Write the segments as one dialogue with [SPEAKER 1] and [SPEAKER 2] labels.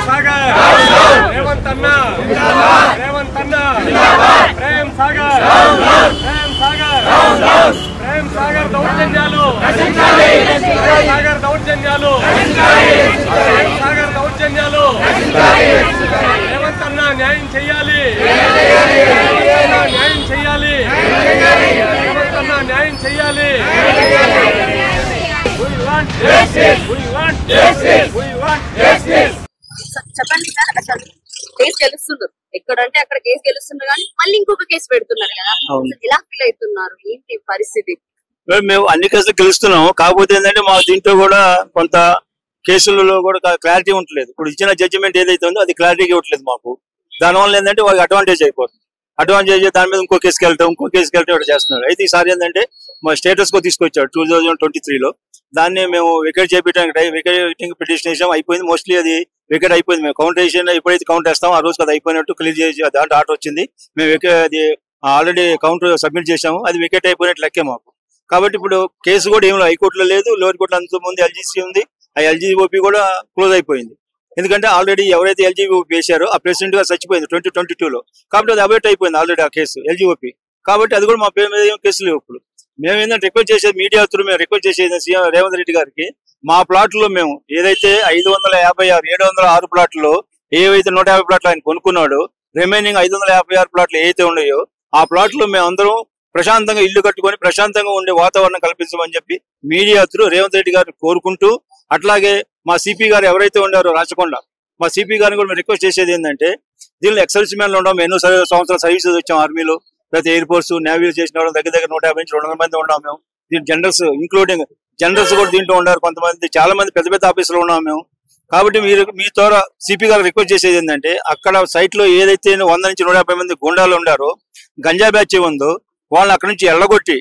[SPEAKER 1] सागर रेवंत अन्ना प्रेम सागर दौर्जन्यालु रेवंत अन्ना न्याయం చేయాలి रेवंत अन्ना न्याయం చేయాలి
[SPEAKER 2] చెప్పండి సార్, అసలు కేసు గెలుస్తున్నారు ఎక్కడంటే అక్కడ కేసు గెలుస్తున్నారు కానీ మళ్ళీ ఇంకొక కేసు పెడుతున్నారు కదా, ఎలా ఫీల్ అవుతున్నారు, ఏంటి పరిస్థితి?
[SPEAKER 3] మేము అన్ని కేసులు గెలుస్తున్నాము, కాకపోతే ఏంటంటే మా దీంట్లో కూడా కొంత కేసులలో కూడా క్లారిటీ ఉండలేదు. ఇప్పుడు ఇచ్చిన జడ్జిమెంట్ ఏదైతే ఉందో అది క్లారిటీ ఇవ్వట్లేదు మాకు. దానివల్ల ఏంటంటే వాళ్ళకి అడ్వాంటేజ్ అయిపోతుంది. అడ్వాంటేజ్ దాని మీద ఇంకో కేసుకి వెళ్ళటం ఇక్కడ చేస్తున్నారు. అయితే ఈసారి ఏంటంటే మా స్టేటస్ కో తీసుకొచ్చాడు 2023లో. దాన్ని మేము వికెట్ చేయించడానికి వికెటింగ్ పిటిషన్ వేసాం, అయిపోయింది. మోస్ట్లీ అది వికెట్ అయిపోయింది. మేము కౌంట్ వేసిన ఎప్పుడైతే కౌంట్ వేస్తాం ఆ రోజు అది అయిపోయినట్టు క్లియర్ చేసి దాంట్లో ఆర్డర్ వచ్చింది. మేము అది ఆల్రెడీ కౌంట్ సబ్మిట్ చేసాము, అది వికెట్ అయిపోయినట్టు లెక్కే మాకు. కాబట్టి ఇప్పుడు కేసు కూడా ఏమో హైకోర్టులో లేదు, లోవర్ కోర్టులో అంతకుముందు ఎల్జీసీ ఉంది. ఆ ఎల్జీఓపీ కూడా క్లోజ్ అయిపోయింది. ఎందుకంటే ఆల్రెడీ ఎవరైతే ఎల్జీఓపీ వేశారో ఆ ప్రెసిడెంట్ గా చచ్చిపోయింది 2022లో. కాబట్టి అది అబేట్ అయిపోయింది ఆల్రెడీ ఆ కేసు ఎల్జీఓపీ. కాబట్టి అది కూడా మా పేరు మీద ఏం కేసులు లేవు. ఇప్పుడు మేము ఏంటంటే రిక్వెస్ట్ చేసేది మీడియా త్రూ మేము రిక్వెస్ట్ చేసేది సీఎం రేవంత్ రెడ్డి గారికి, మా ప్లాట్లో మేము ఏదైతే 706 ప్లాట్లో ఏవైతే 150 ప్లాట్లు ఆయన కొనుక్కున్నాడో రిమైనింగ్ 556 ప్లాట్లు ఏవైతే ఉన్నాయో ఆ ప్లాట్లో మేము అందరం ప్రశాంతంగా ఇల్లు కట్టుకొని ప్రశాంతంగా ఉండే వాతావరణం కల్పించమని చెప్పి మీడియా త్రూ రేవంత్ రెడ్డి గారిని కోరుకుంటూ, అట్లాగే మా సిపి గారు ఎవరైతే ఉన్నారో రాచకొండ, మా సిపి గారిని కూడా మేము రిక్వెస్ట్ చేసేది ఏంటంటే, దీనిలో ఎక్సర్విస్ మ్యాన్లు ఉన్నాం, ఎన్నో సంవత్సరాల సర్వీసెస్ వచ్చాం ఆర్మీలో, లేకపోతే ఎయిర్ ఫోర్స్ నేవీలో చేసిన వాళ్ళు దగ్గర 150 నుంచి 200 మంది ఉన్నాం మేము. దీని జనరల్స్ ఇంక్లూడింగ్ జనరల్స్ కూడా దీంట్లో ఉన్నారు కొంతమంది, చాలా మంది పెద్ద పెద్ద ఆఫీసులో ఉన్నాం మేము. కాబట్టి మీరు మీ ద్వారా సిపి గారు రిక్వెస్ట్ చేసేది ఏంటంటే, అక్కడ సైట్ లో ఏదైతే 100 నుంచి 150 మంది గుండాలు ఉండారో గంజా బ్యాచ్ ఉందో వాళ్ళని అక్కడ నుంచి ఎల్లగొట్టి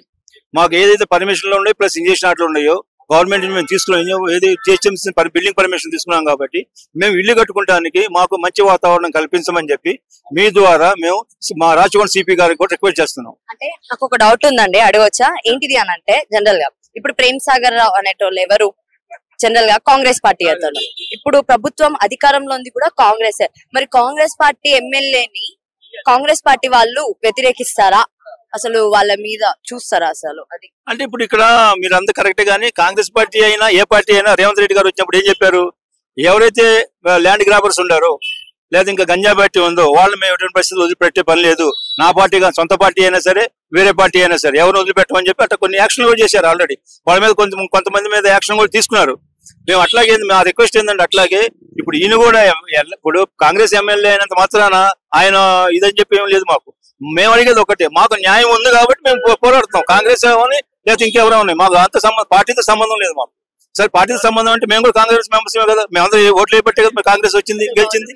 [SPEAKER 3] మాకు ఏదైతే పర్మిషన్లు ఉన్నాయో ప్లస్ ఇంజక్షన్ ఆటలు ఉన్నాయో గవర్నమెంట్ మేము తీసుకున్నాం, ఏది జిహెచ్ఎంసీ బిల్డింగ్ పర్మిషన్ తీసుకున్నాం. కాబట్టి మేము ఇల్లు కట్టుకోవడానికి మాకు మంచి వాతావరణం కల్పించమని చెప్పి మీ ద్వారా మేము మా రాచకొండ సిపి గారికి కూడా రిక్వెస్ట్ చేస్తున్నాం.
[SPEAKER 2] అంటే నాకు ఒక డౌట్ ఉందండి, అడగవచ్చా? ఏంటిది అని అంటే, జనరల్ గా ఇప్పుడు ప్రేమ్ సాగర్ రావు అనేటోళ్ళు ఎవరు జనరల్ గా కాంగ్రెస్ పార్టీ అతను, ఇప్పుడు ప్రభుత్వం అధికారంలో ఉంది కూడా కాంగ్రెస్. మరి కాంగ్రెస్ పార్టీ ఎమ్మెల్యేని కాంగ్రెస్ పార్టీ వాళ్ళు వ్యతిరేకిస్తారా? అసలు వాళ్ళ మీద చూస్తారా అసలు? అది
[SPEAKER 3] అంటే ఇప్పుడు ఇక్కడ మీరు అంత కరెక్ట్ గానీ కాంగ్రెస్ పార్టీ అయినా ఏ పార్టీ అయినా రేవంత్ రెడ్డి గారు వచ్చినప్పుడు ఏం చెప్పారు, ఎవరైతే ల్యాండ్ గ్రాబర్స్ ఉండారో లేదా ఇంకా గంజా పార్టీ ఉందో వాళ్ళు మేము ఎటువంటి పరిస్థితులు వదిలిపెట్టే పని లేదు. నా పార్టీ కానీ సొంత పార్టీ అయినా సరే వేరే పార్టీ అయినా సరే ఎవరు వదిలిపెట్టమని చెప్పి అట్లా కొన్ని యాక్షన్ కూడా చేశారు. ఆల్రెడీ వాళ్ళ మీద కొంతమంది మీద యాక్షన్ కూడా తీసుకున్నారు. మేము అట్లాగే మా రిక్వెస్ట్ ఏంటంటే, అట్లాగే ఇప్పుడు ఈయన కూడా ఇప్పుడు కాంగ్రెస్ ఎమ్మెల్యే అయినంత మాత్రాన ఆయన ఇదని చెప్పి ఏం లేదు. మాకు మేము అడిగేది ఒకటే, మాకు న్యాయం ఉంది కాబట్టి మేము పోరాడుతున్నాం. కాంగ్రెస్ ఏమని లేదా ఇంకెవరో ఉన్నాయి, మాకు అంత పార్టీతో సంబంధం లేదు. మాకు సరే పార్టీతో సంబంధం అంటే మేము కూడా కాంగ్రెస్ మెంబర్స్ కదా, మేమందరూ ఓట్లు వేయబట్టే కదా కాంగ్రెస్ వచ్చింది గెలిచింది.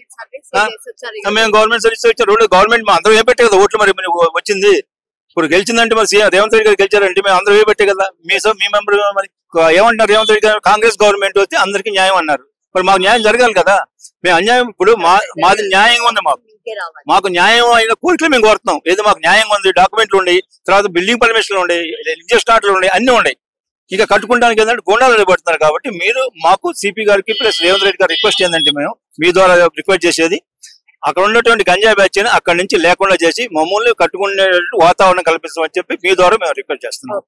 [SPEAKER 3] మేము గవర్నమెంట్ సర్వీస్ వచ్చారు, గవర్నమెంట్ మా అందరూ వేయబట్టే కదా ఓట్లు మరి వచ్చింది. ఇప్పుడు గెలిచిందంటే మరి సీఎం రేవంత్ రెడ్డి గారు గెలిచారంటే మేము అందరూ వేయబట్టే కదా. మీ మెంబర్ మరి ఏమంటున్నారు, రేవంత్ రెడ్డి గారు కాంగ్రెస్ గవర్నమెంట్ వచ్చి అందరికీ న్యాయం అన్నారు. మరి మాకు న్యాయం జరగాలి కదా. మేము అన్యాయం ఇప్పుడు మాది న్యాయంగా ఉంది, మాకు న్యాయం అయిన కోరికలు మేము కోరుతున్నాం. ఏదో మాకు న్యాయంగా ఉంది, డాక్యుమెంట్లు ఉన్నాయి, తర్వాత బిల్డింగ్ పర్మిషన్లు ఉన్నాయి, ఇంజక్షన్ ఆర్డర్లు ఉన్నాయి, అన్ని ఉన్నాయి. ఇక కట్టుకోవడానికి ఏంటంటే గుండాలు పడుతున్నారు. కాబట్టి మీరు మాకు సిపి గారికి ప్లస్ రేవంత్ రెడ్డి గారు రిక్వెస్ట్ ఏంటంటే, మేము మీ ద్వారా రిక్వెస్ట్ చేసేది అక్కడ ఉన్నటువంటి గంజా బ్యాచ్ ని అక్కడి నుంచి లేకుండా చేసి మమ్మల్ని కట్టుకునే వాతావరణం కల్పిస్తామని చెప్పి మీ ద్వారా మేము రిక్వెస్ట్ చేస్తున్నాం.